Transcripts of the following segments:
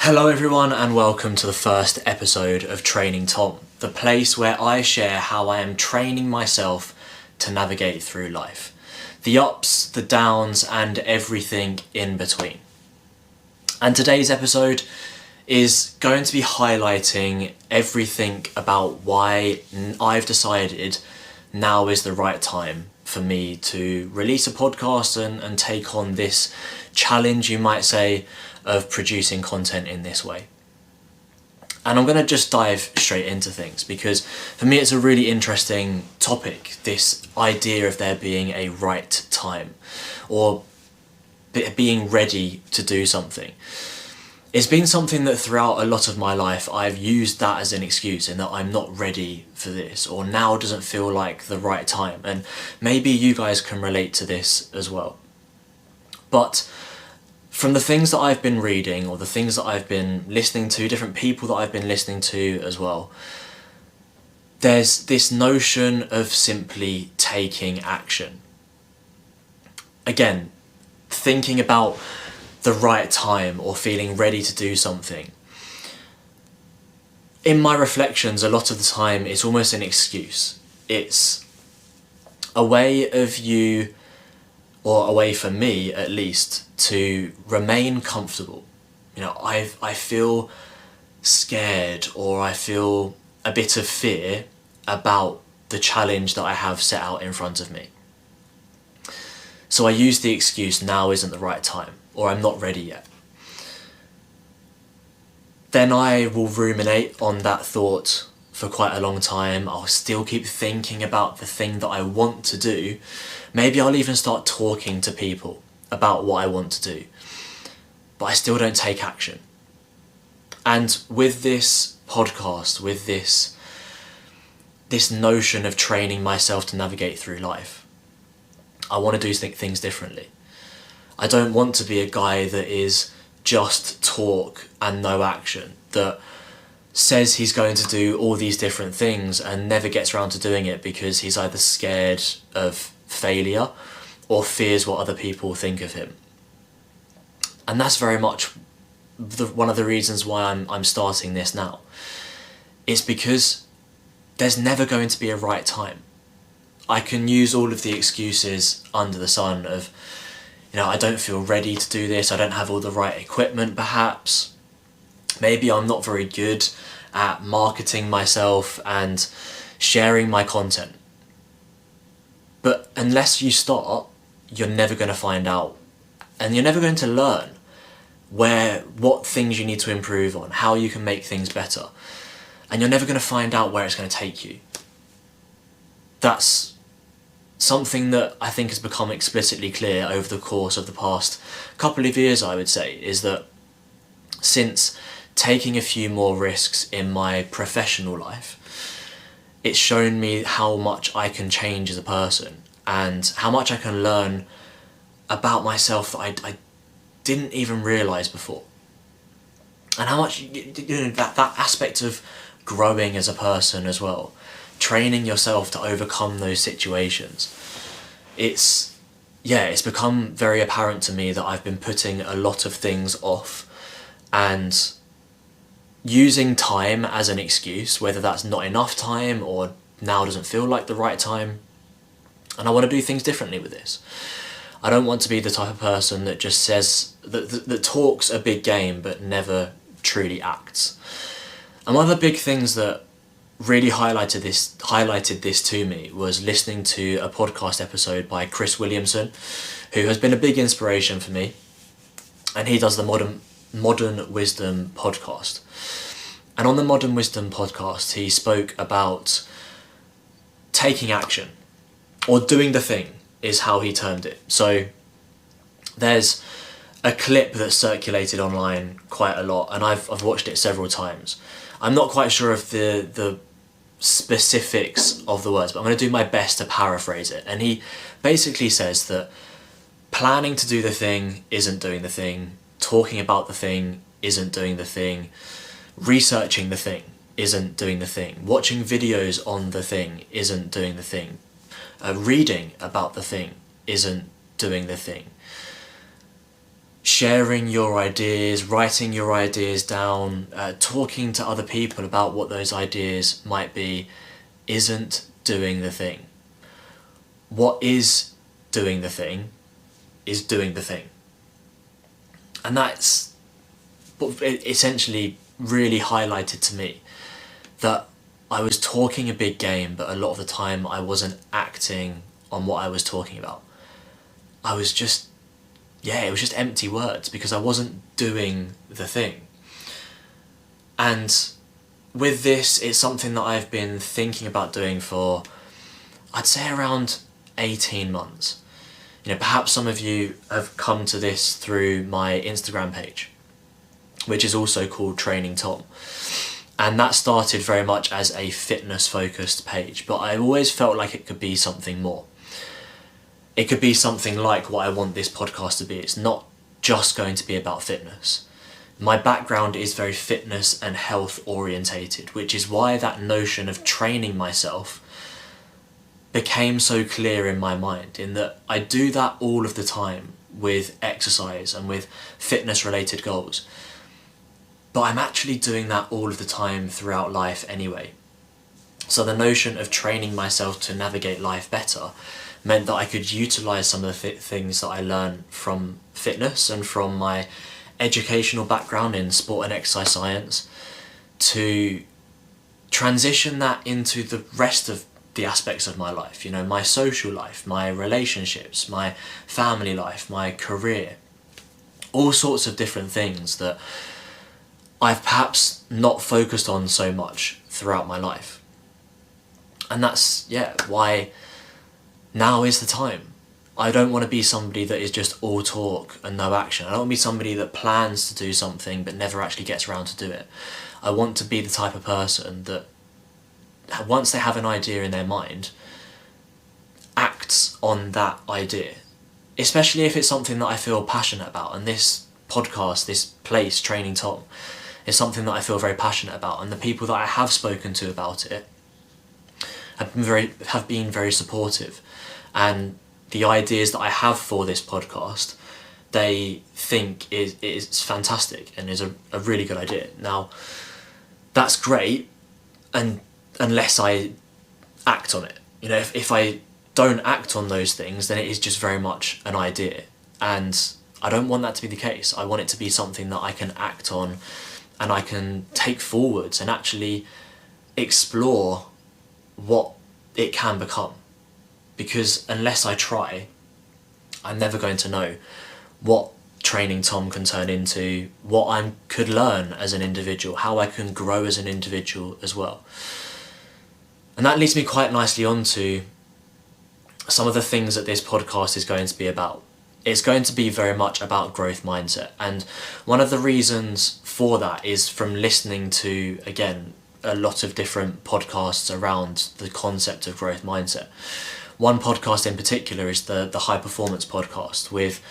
Hello everyone and welcome to the first episode of Training Tom, the place where I share how I am training myself to navigate through life. The ups, the downs and everything in between. And today's episode is going to be highlighting everything about why I've decided now is the right time for me to release a podcast and take on this challenge, you might say, of producing content in this way. And I'm going to just dive straight into things because for me it's a really interesting topic, this idea of there being a right time or being ready to do something. It's been something that throughout a lot of my life I've used that as an excuse in that I'm not ready for this, or now doesn't feel like the right time. And maybe you guys can relate to this as well. But from the things that I've been reading or the things that I've been listening to, different people that I've been listening to as well, there's this notion of simply taking action. Again, thinking about the right time or feeling ready to do something. In my reflections, a lot of the time it's almost an excuse. It's a way of you, or a way for me at least, to remain comfortable. You know, I feel scared or I feel a bit of fear about the challenge that I have set out in front of me. So I use the excuse, now isn't the right time, or I'm not ready yet. Then I will ruminate on that thought for quite a long time. I'll still keep thinking about the thing that I want to do. Maybe I'll even start talking to people about what I want to do, but I still don't take action. And with this podcast, with this notion of training myself to navigate through life, I want to do things differently. I don't want to be a guy that is just talk and no action, that says he's going to do all these different things and never gets around to doing it because he's either scared of failure or fears what other people think of him. And that's very much one of the reasons why I'm starting this now. It's because there's never going to be a right time. I can use all of the excuses under the sun of, you know, I don't feel ready to do this, I don't have all the right equipment perhaps, maybe I'm not very good at marketing myself and sharing my content. But unless you start, you're never going to find out, and you're never going to learn what things you need to improve on, how you can make things better, and you're never going to find out where it's going to take you. That's something that I think has become explicitly clear over the course of the past couple of years, I would say, is that since taking a few more risks in my professional life, it's shown me how much I can change as a person and how much I can learn about myself that I didn't even realise before. And how much, that aspect of growing as a person as well, training yourself to overcome those situations. It's become very apparent to me that I've been putting a lot of things off and using time as an excuse, whether that's not enough time or now doesn't feel like the right time. And I want to do things differently with this. I don't want to be the type of person that just says, that talks a big game but never truly acts. And one of the big things that really highlighted this to me was listening to a podcast episode by Chris Williamson, who has been a big inspiration for me, and he does the Modern Wisdom podcast. And on the Modern Wisdom podcast he spoke about taking action, or doing the thing is how he termed it. So there's a clip that's circulated online quite a lot, and I've watched it several times. I'm not quite sure of the specifics of the words, but I'm going to do my best to paraphrase it. And he basically says that planning to do the thing isn't doing the thing, talking about the thing isn't doing the thing, researching the thing isn't doing the thing, watching videos on the thing isn't doing the thing, reading about the thing isn't doing the thing. sharing your ideas, writing your ideas down, talking to other people about what those ideas might be, isn't doing the thing. What is doing the thing is doing the thing. And that's what it essentially really highlighted to me, that I was talking a big game, but a lot of the time I wasn't acting on what I was talking about. I was just, it was just empty words because I wasn't doing the thing. And with this, it's something that I've been thinking about doing for, I'd say, around 18 months. Perhaps some of you have come to this through my Instagram page, which is also called Training Tom. And that started very much as a fitness focused page, but I always felt like it could be something more. It could be something like what I want this podcast to be. It's not just going to be about fitness. My background is very fitness and health orientated, which is why that notion of training myself became so clear in my mind, in that I do that all of the time with exercise and with fitness related goals. But I'm actually doing that all of the time throughout life anyway. So the notion of training myself to navigate life better meant that I could utilise some of the things that I learned from fitness and from my educational background in sport and exercise science to transition that into the rest of the aspects of my life. My social life, my relationships, my family life, my career, all sorts of different things that I've perhaps not focused on so much throughout my life. And that's, why now is the time. I don't want to be somebody that is just all talk and no action. I don't want to be somebody that plans to do something but never actually gets around to do it. I want to be the type of person that, once they have an idea in their mind, acts on that idea. Especially if it's something that I feel passionate about. And this podcast, this place, Training Tom, is something that I feel very passionate about. And the people that I have spoken to about it have been very supportive. And the ideas that I have for this podcast, they think is fantastic and is a really good idea. Now, that's great, and unless I act on it. If I don't act on those things, then it is just very much an idea. And I don't want that to be the case. I want it to be something that I can act on and I can take forwards and actually explore what it can become. Because unless I try, I'm never going to know what Training Tom can turn into, what I could learn as an individual, how I can grow as an individual as well. And that leads me quite nicely on to some of the things that this podcast is going to be about. It's going to be very much about growth mindset. And one of the reasons for that is from listening to, again, a lot of different podcasts around the concept of growth mindset. One podcast in particular is the High Performance podcast with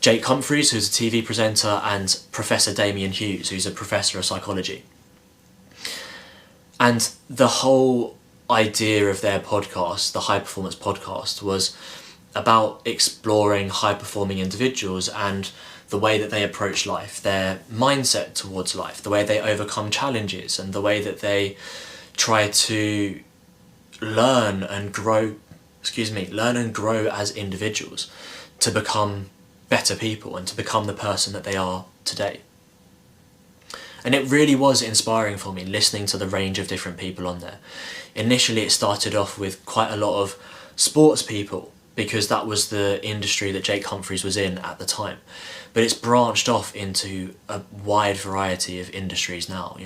Jake Humphries, who's a TV presenter, and Professor Damian Hughes, who's a professor of psychology. And the whole idea of their podcast, the High Performance podcast, was about exploring high-performing individuals and the way that they approach life, their mindset towards life, the way they overcome challenges, and the way that they try to learn and grow as individuals to become better people and to become the person that they are today. And it really was inspiring for me listening to the range of different people on there. Initially it started off with quite a lot of sports people, because that was the industry that Jake Humphries was in at the time. But it's branched off into a wide variety of industries now,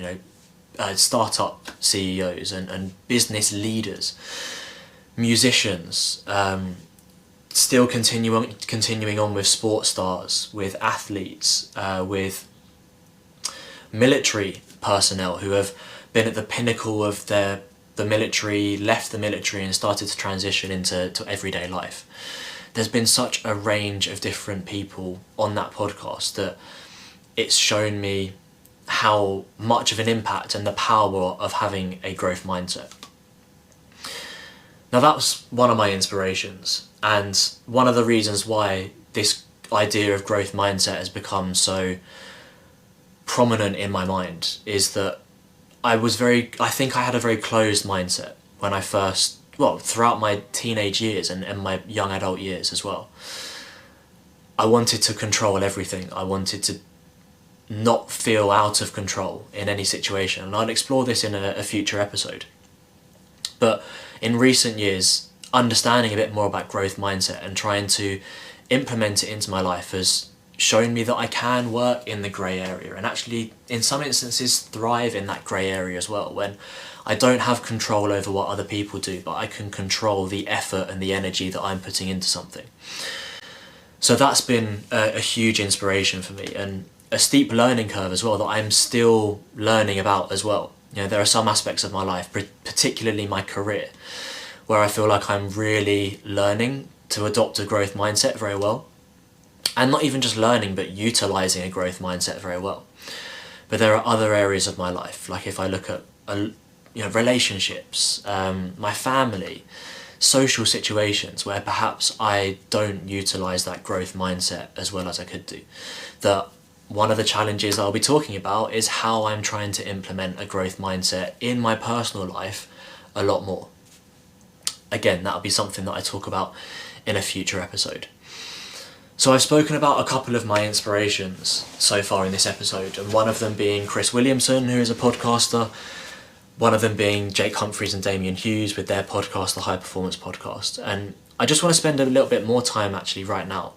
startup CEOs and business leaders, musicians, still continuing on with sports stars, with athletes, with military personnel who have been at the pinnacle of the military, left the military and started to transition into everyday life. There's been such a range of different people on that podcast that it's shown me how much of an impact and the power of having a growth mindset. Now that was one of my inspirations, and one of the reasons why this idea of growth mindset has become so prominent in my mind is that I think I had a very closed mindset when I first, throughout my teenage years and my young adult years as well. I wanted to control everything. I wanted to not feel out of control in any situation. And I'll explore this in a future episode. But in recent years, understanding a bit more about growth mindset and trying to implement it into my life has shown me that I can work in the grey area and actually, in some instances, thrive in that grey area as well, when I don't have control over what other people do, but I can control the effort and the energy that I'm putting into something. So that's been a huge inspiration for me, and a steep learning curve as well that I'm still learning about as well. There are some aspects of my life, particularly my career, where I feel like I'm really learning to adopt a growth mindset very well. And not even just learning, but utilising a growth mindset very well. But there are other areas of my life, like if I look at relationships, my family, social situations where perhaps I don't utilise that growth mindset as well as I could do. That one of the challenges I'll be talking about is how I'm trying to implement a growth mindset in my personal life a lot more. Again, that'll be something that I talk about in a future episode. So I've spoken about a couple of my inspirations so far in this episode, and one of them being Chris Williamson, who is a podcaster, one of them being Jake Humphries and Damian Hughes with their podcast, the High Performance Podcast. And I just want to spend a little bit more time actually right now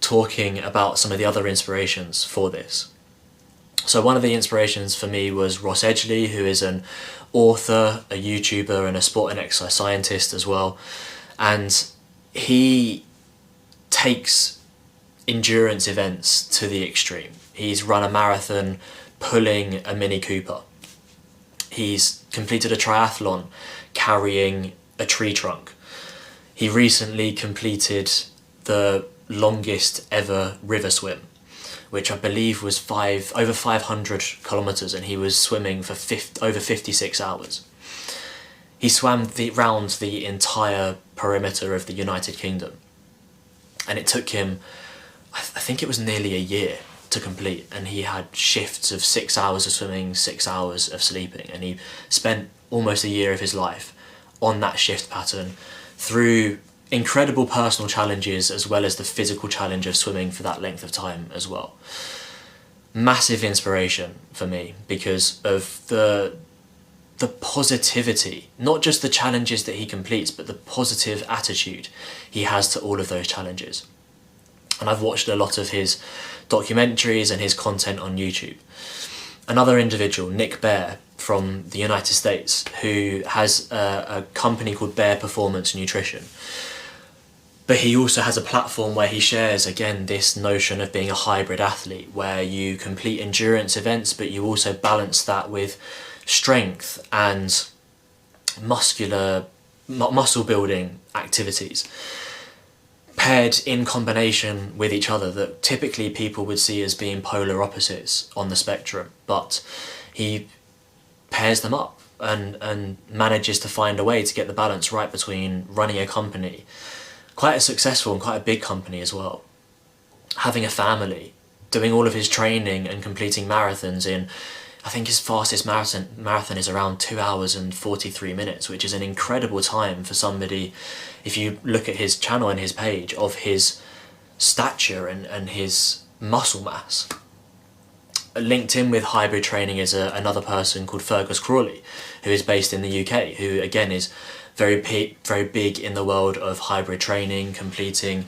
talking about some of the other inspirations for this. So one of the inspirations for me was Ross Edgley, who is an author, a YouTuber, and a sport and exercise scientist as well. And he takes endurance events to the extreme. He's run a marathon pulling a Mini Cooper. He's completed a triathlon carrying a tree trunk. He recently completed the longest ever river swim, which I believe was over 500 kilometres, and he was swimming for over 56 hours. He swam round the entire perimeter of the United Kingdom, and it took him, I think it was nearly a year to complete, and he had shifts of 6 hours of swimming, 6 hours of sleeping, and he spent almost a year of his life on that shift pattern through incredible personal challenges as well as the physical challenge of swimming for that length of time as well. Massive inspiration for me because of the positivity, not just the challenges that he completes, but the positive attitude he has to all of those challenges. And I've watched a lot of his documentaries and his content on YouTube. Another individual, Nick Bare from the United States, who has a company called Bare Performance Nutrition. But he also has a platform where he shares, again, this notion of being a hybrid athlete, where you complete endurance events, but you also balance that with strength and muscle building activities, paired in combination with each other, that typically people would see as being polar opposites on the spectrum, but he pairs them up and manages to find a way to get the balance right between running a company, quite a successful and quite a big company as well, having a family, doing all of his training and completing marathons in, I think his fastest marathon is around 2 hours and 43 minutes, which is an incredible time for somebody, if you look at his channel and his page, of his stature and his muscle mass. Linked in with hybrid training is another person called Fergus Crawley, who is based in the UK, who again is very big in the world of hybrid training, completing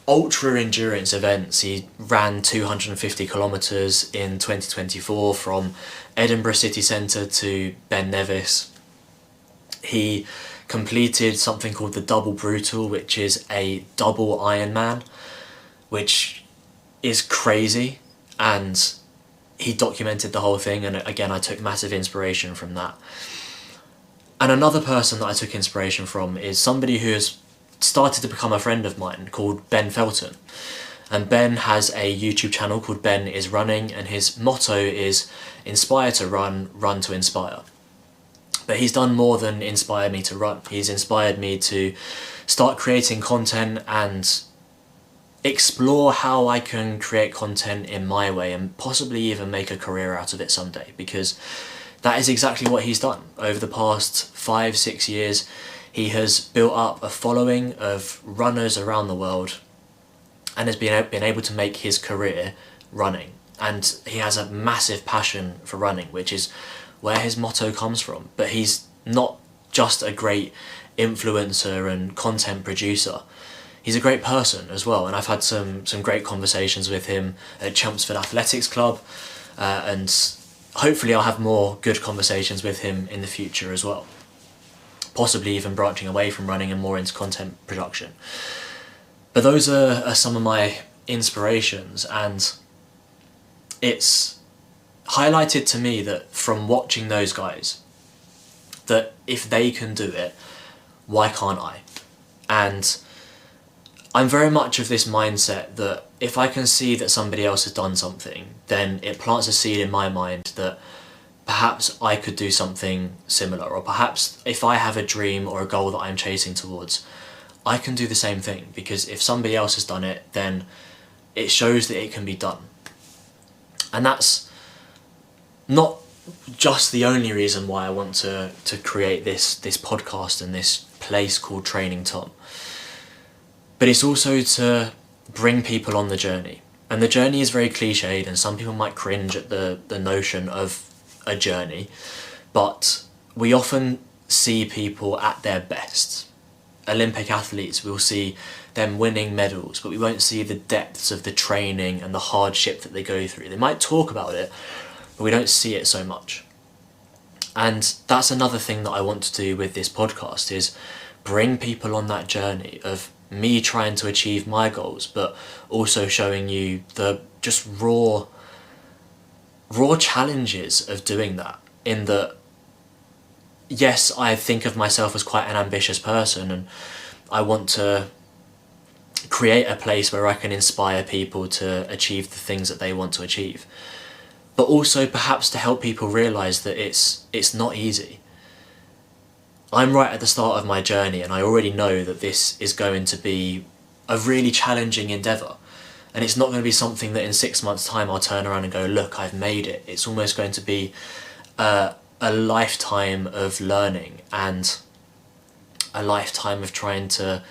ultra endurance events. He ran 250 kilometres in 2024 from Edinburgh city centre to Ben Nevis. He completed something called the Double Brutal, which is a double Ironman, which is crazy, and he documented the whole thing, and again I took massive inspiration from that. And another person that I took inspiration from is somebody who has started to become a friend of mine called Ben Felton. And Ben has a YouTube channel called Ben is Running, and his motto is inspire to run, run to inspire. But he's done more than inspire me to run. He's inspired me to start creating content and explore how I can create content in my way and possibly even make a career out of it someday, because that is exactly what he's done. Over the past 5-6 years, he has built up a following of runners around the world and has been able to make his career running. And he has a massive passion for running, which is where his motto comes from. But he's not just a great influencer and content producer. He's a great person as well, and I've had some great conversations with him at Chelmsford Athletics Club, and hopefully I'll have more good conversations with him in the future as well. Possibly even branching away from running and more into content production. But those are some of my inspirations, and it's highlighted to me that from watching those guys, that if they can do it, why can't I? And I'm very much of this mindset that if I can see that somebody else has done something, then it plants a seed in my mind that perhaps I could do something similar, or perhaps if I have a dream or a goal that I'm chasing towards, I can do the same thing, because if somebody else has done it, then it shows that it can be done. And that's not just the only reason why I want to create this podcast and this place called Training Tom. But it's also to bring people on the journey. And the journey is very cliched, and some people might cringe at the notion of a journey, but we often see people at their best. Olympic athletes, we'll see them winning medals, but we won't see the depths of the training and the hardship that they go through. They might talk about it, but we don't see it so much. And that's another thing that I want to do with this podcast, is bring people on that journey of me trying to achieve my goals, but also showing you the just raw challenges of doing that. In that, yes, I think of myself as quite an ambitious person, and I want to create a place where I can inspire people to achieve the things that they want to achieve, but also perhaps to help people realise that it's not easy. I'm right at the start of my journey, and I already know that this is going to be a really challenging endeavour, and it's not going to be something that in 6 months' time I'll turn around and go, look, I've made it. It's almost going to be a lifetime of learning and a lifetime of trying to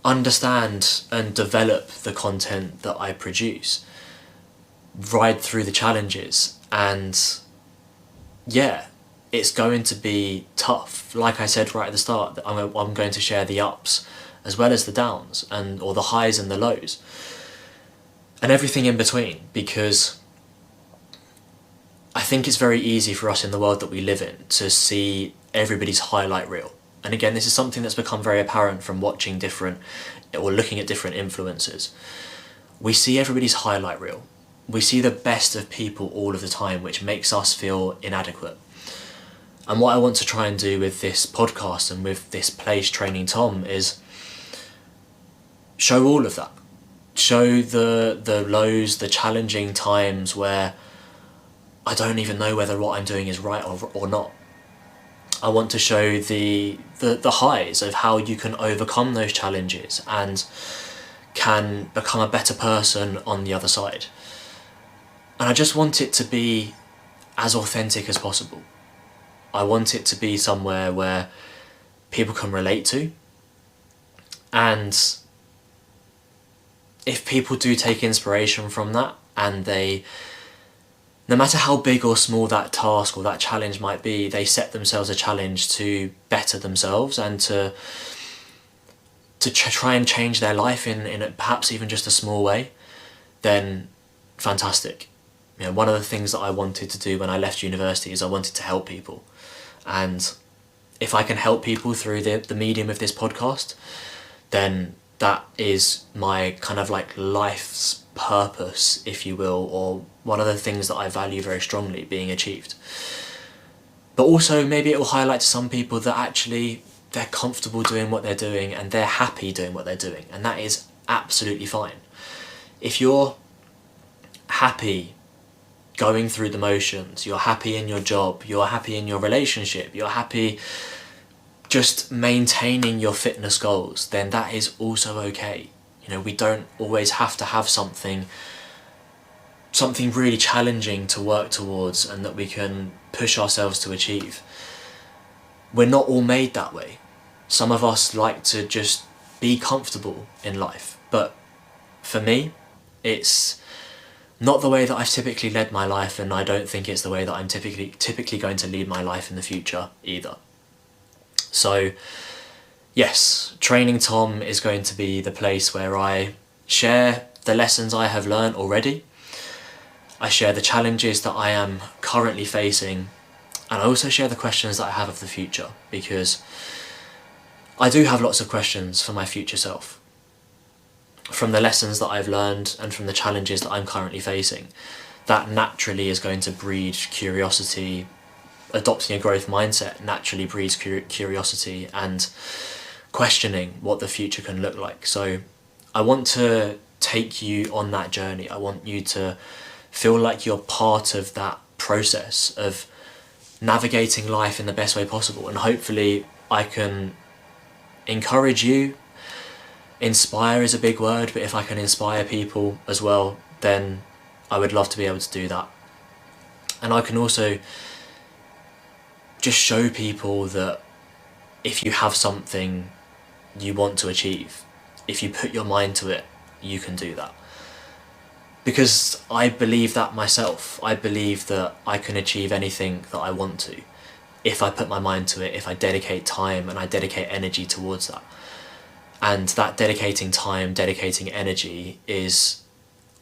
understand and develop the content that I produce, ride through the challenges, and yeah, it's going to be tough. Like I said right at the start, that I'm going to share the ups as well as the downs, or the highs and the lows, and everything in between, because I think it's very easy for us in the world that we live in to see everybody's highlight reel. And again, this is something that's become very apparent from watching different, or looking at different influencers. We see everybody's highlight reel. We see the best of people all of the time, which makes us feel inadequate. And what I want to try and do with this podcast and with this place, Training Tom, is show all of that. Show the lows, the challenging times where I don't even know whether what I'm doing is right or not. I want to show the highs of how you can overcome those challenges and can become a better person on the other side. And I just want it to be as authentic as possible. I want it to be somewhere where people can relate to, and if people do take inspiration from that, and they, no matter how big or small that task or that challenge might be, they set themselves a challenge to better themselves and to try and change their life in perhaps even just a small way, then fantastic. You know, one of the things that I wanted to do when I left university is I wanted to help people. And if I can help people through the medium of this podcast, then that is my kind of like life's purpose, if you will, or one of the things that I value very strongly being achieved. But also maybe it will highlight to some people that actually they're comfortable doing what they're doing and they're happy doing what they're doing, and that is absolutely fine. If you're happy going through the motions, you're happy in your job, you're happy in your relationship, you're happy just maintaining your fitness goals, then that is also okay. You We don't always have to have something really challenging to work towards and that we can push ourselves to achieve. We're not all made that way. Some of us like to just be comfortable in life, but for me, it's not the way that I've typically led my life, and I don't think it's the way that I'm typically going to lead my life in the future either. So yes, Training Tom is going to be the place where I share the lessons I have learned already. I share the challenges that I am currently facing, and I also share the questions that I have of the future, because I do have lots of questions for my future self. From the lessons that I've learned and from the challenges that I'm currently facing, that naturally is going to breed curiosity. Adopting a growth mindset naturally breeds curiosity and questioning what the future can look like. So I want to take you on that journey. I want you to feel like you're part of that process of navigating life in the best way possible, and hopefully I can encourage you. Inspire is a big word, but if I can inspire people as well, then I would love to be able to do that. And I can also just show people that if you have something you want to achieve, if you put your mind to it, you can do that. Because I believe that myself. I believe that I can achieve anything that I want to if I put my mind to it, if I dedicate time and I dedicate energy towards that. And that dedicating time, dedicating energy is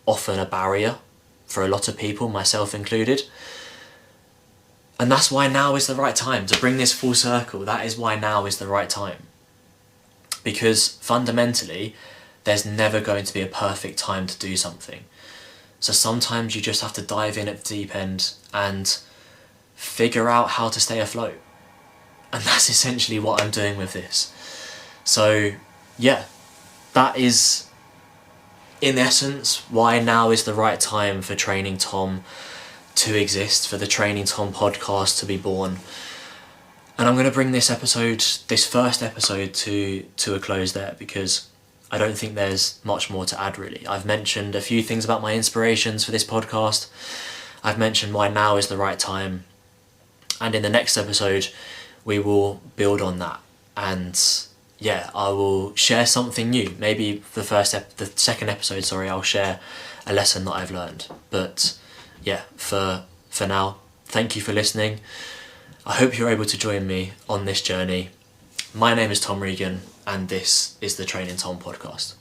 often a barrier for a lot of people, myself included. And that's why now is the right time to bring this full circle. That is why now is the right time. Because fundamentally, there's never going to be a perfect time to do something. So sometimes you just have to dive in at the deep end and figure out how to stay afloat. And that's essentially what I'm doing with this. So yeah, that is in essence why now is the right time for Training Tom to exist, for the Training Tom podcast to be born. And I'm going to bring this first episode to a close there, because I don't think there's much more to add really. I've mentioned a few things about my inspirations for this podcast. I've mentioned why now is the right time. And in the next episode, we will build on that. And yeah, I will share something new. Maybe the second episode, I'll share a lesson that I've learned. But yeah, for now, thank you for listening. I hope you're able to join me on this journey. My name is Tom Regan, and this is the Training Tom podcast.